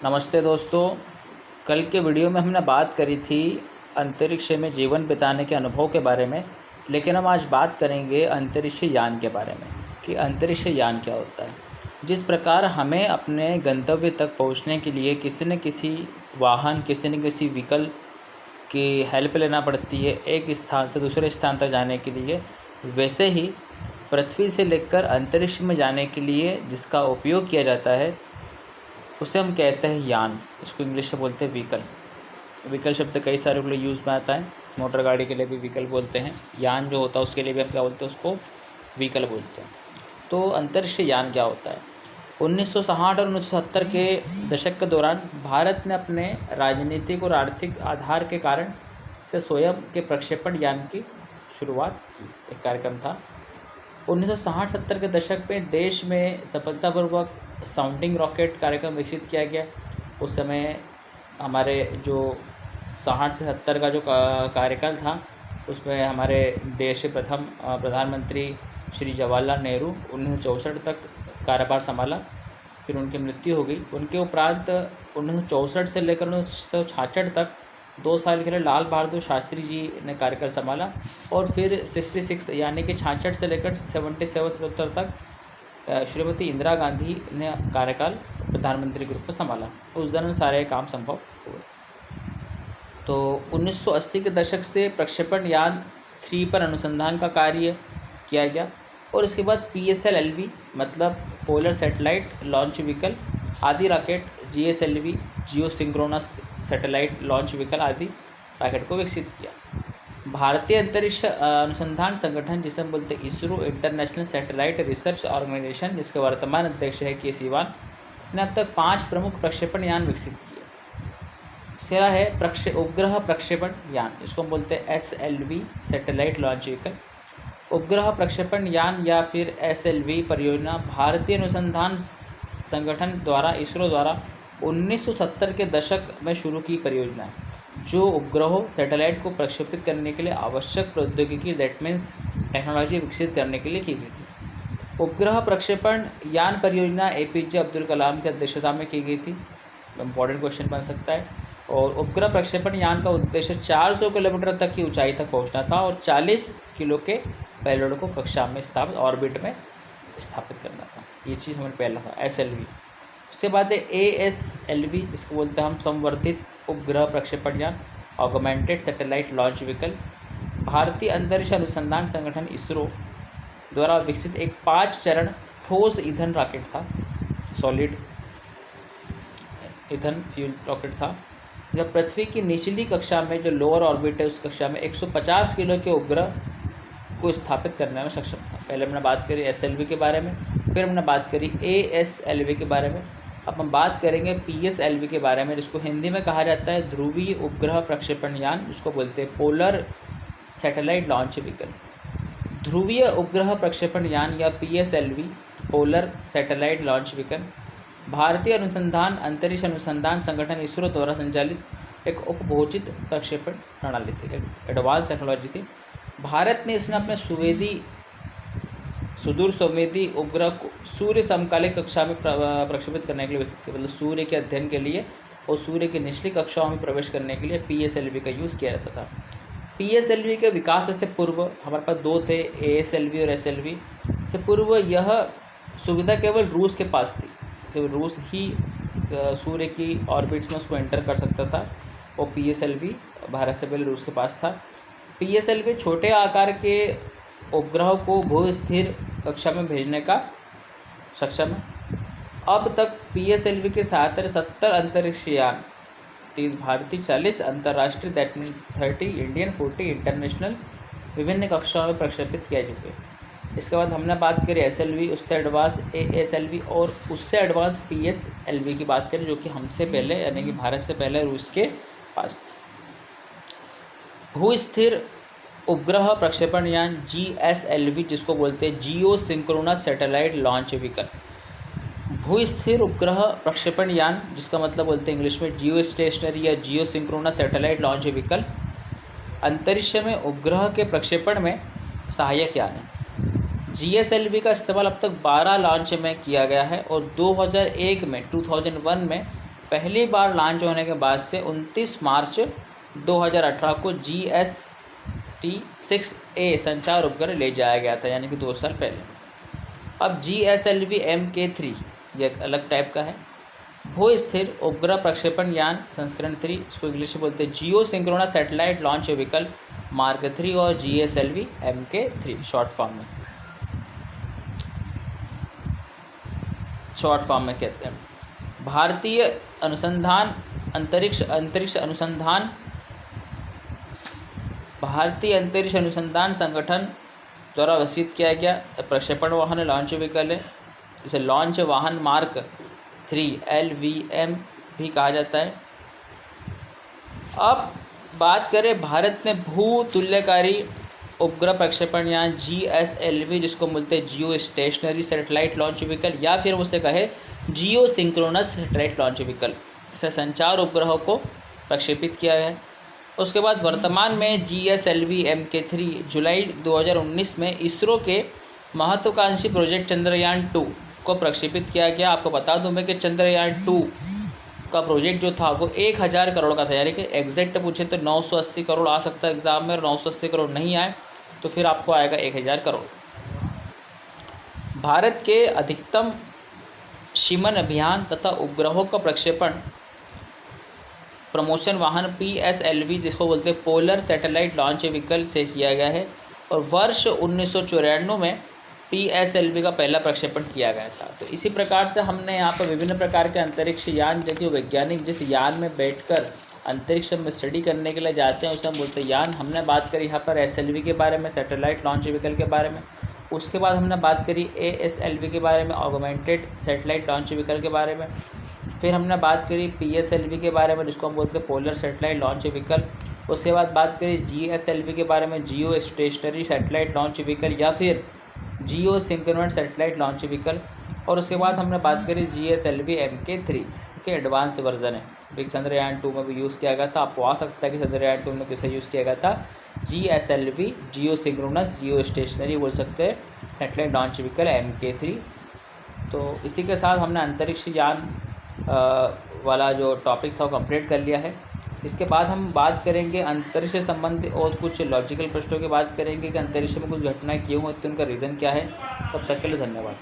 नमस्ते दोस्तों। कल के वीडियो में हमने बात करी थी अंतरिक्ष में जीवन बिताने के अनुभव के बारे में, लेकिन हम आज बात करेंगे अंतरिक्ष यान के बारे में कि अंतरिक्ष यान क्या होता है। जिस प्रकार हमें अपने गंतव्य तक पहुंचने के लिए किसी न किसी वाहन, किसी न किसी व्हीकल की हेल्प लेना पड़ती है एक स्थान से दूसरे स्थान तक जाने के लिए, वैसे ही पृथ्वी से लेकर अंतरिक्ष में जाने के लिए जिसका उपयोग किया जाता है उसे हम कहते हैं यान। इसको इंग्लिश से बोलते हैं व्हीकल। व्हीकल शब्द कई सारे के लिए यूज़ में आता है। मोटर गाड़ी के लिए भी व्हीकल बोलते हैं। यान जो होता है उसके लिए भी हम क्या बोलते हैं, उसको व्हीकल बोलते हैं। तो अंतरिक्ष यान क्या होता है? 1960 और 1970 के दशक के दौरान भारत ने अपने राजनीतिक और आर्थिक आधार के कारण से स्वयं के प्रक्षेपण यान की शुरुआत की। एक कार्यक्रम था 1960-70 के दशक में देश में सफलतापूर्वक साउंडिंग रॉकेट कार्यक्रम विकसित किया गया। उस समय हमारे जो 60 से 70 का जो कार्यकाल था उसमें हमारे देश के प्रथम प्रधानमंत्री श्री जवाहरलाल नेहरू 1964 तक कार्यभार संभाला। फिर उनकी मृत्यु हो गई। उनके उपरांत 1964 से लेकर 1966 तक 2 साल के लिए लाल बहादुर शास्त्री जी ने कार्यकाल संभाला और फिर 66 यानी कि 66 से लेकर 77 तक श्रीमती इंदिरा गांधी ने कार्यकाल प्रधानमंत्री के रूप में संभाला। उस दौरान सारे काम संभव हुए। तो 1980 के दशक से प्रक्षेपण यान 3 पर अनुसंधान का कार्य किया गया और इसके बाद PSLV मतलब पोलर सैटेलाइट लॉन्च व्हीकल आदि रॉकेट, GSLV जियो सिंक्रोनस सैटेलाइट लॉन्च व्हीकल आदि रॉकेट को विकसित किया। भारतीय अंतरिक्ष अनुसंधान संगठन जिसे हम बोलते हैं ISRO, international satellite research organisation, जिसके वर्तमान अध्यक्ष है के सिवान, ने अब तक 5 प्रमुख प्रक्षेपण यान विकसित किए। दूसरा है उपग्रह प्रक्षेपण यान, इसको हम बोलते हैं SLV सैटेलाइट लॉन्च व्हीकल। उपग्रह प्रक्षेपण यान या फिर SLV परियोजना भारतीय अनुसंधान संगठन द्वारा इसरो द्वारा 1970 के दशक में शुरू की परियोजना है, जो उपग्रहों सैटेलाइट को प्रक्षेपित करने के लिए आवश्यक प्रौद्योगिकी दैट मीन्स टेक्नोलॉजी विकसित करने के लिए की गई थी। उपग्रह प्रक्षेपण यान परियोजना APJ अब्दुल कलाम की अध्यक्षता में की गई थी। इम्पॉर्टेंट क्वेश्चन बन सकता है। और उपग्रह प्रक्षेपण यान का उद्देश्य 400 किलोमीटर तक की ऊंचाई तक पहुंचना था और 40 किलो के पेलोड को कक्षा में स्थापित ऑर्बिट में स्थापित करना था। ये चीज़ हमारे पहला था SLV। उसके बाद है ASLV, जिसको बोलते हैं हम संवर्धित उपग्रह प्रक्षेपण यान ऑगमेंटेड सैटेलाइट लॉन्च व्हीकल। भारतीय अंतरिक्ष अनुसंधान संगठन इसरो द्वारा विकसित एक 5 चरण ठोस ईंधन रॉकेट था, सॉलिड ईंधन फ्यूल रॉकेट था, जब पृथ्वी की निचली कक्षा में जो लोअर ऑर्बिट है उस कक्षा में 150 किलो के उपग्रह को स्थापित करने में सक्षम था। पहले हमने बात करी SLV के बारे में, फिर हमने बात करी ASLV के बारे में। अब हम बात करेंगे PSLV के बारे में, जिसको हिंदी में कहा जाता है ध्रुवीय उपग्रह प्रक्षेपण यान, जिसको बोलते हैं पोलर सैटेलाइट लॉन्च व्हीकल। ध्रुवीय उपग्रह प्रक्षेपण यान या PSLV polar satellite launch vehicle भारतीय अंतरिक्ष अनुसंधान संगठन इसरो द्वारा संचालित एक उपभोजित प्रक्षेपण प्रणाली थी, एक एडवांस टेक्नोलॉजी थी। भारत ने इसने अपने सुदूर संवेदी उपग्रह को सूर्य समकालिक कक्षा में प्रक्षेपित करने के लिए विकसित किया, मतलब सूर्य के अध्ययन के लिए और सूर्य की निचली कक्षाओं में प्रवेश करने के लिए PSLV का यूज़ किया जाता था। PSLV के विकास से पूर्व हमारे पास 2 थे, ASLV और SLV। से पूर्व यह सुविधा केवल रूस के पास थी, केवल रूस ही सूर्य की ऑर्बिट्स में उसको एंटर कर सकता था और PSLV भारत से पहले रूस के पास था। PSLV छोटे आकार के उपग्रह को भू-स्थिर कक्षा में भेजने का सक्षम है। अब तक PSLV के सहायता से 70 अंतरिक्ष यान, 30 भारतीय, 40 अंतर्राष्ट्रीय दैट मीन 30 इंडियन, 40 इंटरनेशनल विभिन्न कक्षाओं में प्रक्षेपित किया चुके। इसके बाद हमने बात करी SLV, उससे एडवांस ASLV और उससे एडवांस PSLV की बात करें, जो कि हमसे पहले यानी कि भारत से पहले रूस के पास। भू-स्थिर उपग्रह प्रक्षेपण यान GSLV, जिसको बोलते हैं geosynchronous satellite launch vehicle. भू-स्थिर उपग्रह प्रक्षेपण यान, जिसका मतलब बोलते हैं इंग्लिश में जियो स्टेशनरी या जियो सिंक्रोनस सैटेलाइट लॉन्च व्हीकल, अंतरिक्ष में उपग्रह के प्रक्षेपण में सहायक यान है। GSLV का इस्तेमाल अब तक 12 लॉन्च में किया गया है और 2001 में पहली बार लॉन्च होने के बाद से 29 मार्च 2018 को GST-6A संचार उपग्रह ले जाया गया था, यानी कि 2 साल पहले। अब GSLV Mk3 ये एक अलग टाइप का है, भू स्थिर उपग्रह प्रक्षेपण यान संस्करण 3, इसको इंग्लिश में बोलते हैं geosynchronous satellite launch vehicle mark 3 और GSLV Mk3 शॉर्ट फॉर्म में कहते हैं। भारतीय अंतरिक्ष अनुसंधान संगठन द्वारा विकसित किया गया प्रक्षेपण वाहन लॉन्च व्हीकल है। इसे लॉन्च वाहन मार्क 3 LVM भी कहा जाता है। अब बात करें भारत ने भू तुल्यकारी उपग्रह प्रक्षेपण यान GSLV, जिसको बोलते हैं जियो स्टेशनरी सैटेलाइट लॉन्च व्हीकल, या फिर उसे कहे जियो सिंक्रोनस सैटेलाइट लॉन्च व्हीकल, से संचार उपग्रहों को प्रक्षेपित किया है। उसके बाद वर्तमान में GSLV Mk3 जुलाई 2019 में इसरो के महत्वाकांक्षी प्रोजेक्ट चंद्रयान 2 को प्रक्षेपित किया गया। आपको बता दूं मैं कि चंद्रयान 2 का प्रोजेक्ट जो था वो 1000 करोड़ का था, यानी कि एग्जैक्ट पूछे तो 980 करोड़ आ सकता है एग्ज़ाम में, और 980 करोड़ नहीं आए तो फिर आपको आएगा 1000 करोड़। भारत के अधिकतम शीमन अभियान तथा उपग्रहों का प्रक्षेपण प्रमोशन वाहन PSLV, जिसको बोलते हैं पोलर सैटेलाइट लॉन्च व्हीकल, से किया गया है। और वर्ष 1994 में PSLV का पहला प्रक्षेपण किया गया था। तो इसी प्रकार से हमने यहाँ पर विभिन्न प्रकार के अंतरिक्ष यान, जो कि वैज्ञानिक जिस यान में बैठकर अंतरिक्ष में स्टडी करने के लिए जाते हैं उसे हम बोलते हैं यान। हमने बात करी यहाँ पर SLV के बारे में, सैटेलाइट लॉन्च व्हीकल के बारे में। उसके बाद हमने बात करी ASLV के बारे में, ऑगमेंटेड सैटेलाइट लॉन्च व्हीकल के बारे में। फिर हमने बात करी PSLV के बारे में, जिसको हम बोलते हैं पोलर सैटेलाइट लॉन्च व्हीकल। उसके बाद बात करी GSLV के बारे में, जियो स्टेशनरी सैटेलाइट लॉन्च व्हीकल, या फिर जियो सिंक्रोनस सैटेलाइट लॉन्च व्हीकल। और उसके बाद हमने बात करी GSLV Mk3 के एडवांस वर्जन है, चंद्रयान 2 में भी यूज़ किया गया था। आपको आ सकता है कि चंद्रयान 2 में किसे यूज़ किया गया था, GSLV जियो सिंक्रोनस जियो स्टेशनरी बोल सकते हैं सैटेलाइट लॉन्च व्हीकल Mk3। तो इसी के साथ हमने अंतरिक्ष यान वाला जो टॉपिक था वो कंप्लीट कर लिया है। इसके बाद हम बात करेंगे अंतरिक्ष से संबंधित और कुछ लॉजिकल प्रश्नों की बात करेंगे कि अंतरिक्ष में कुछ घटनाएं क्यों होती हैं, उनका रीज़न क्या है। तब तक के लिए धन्यवाद।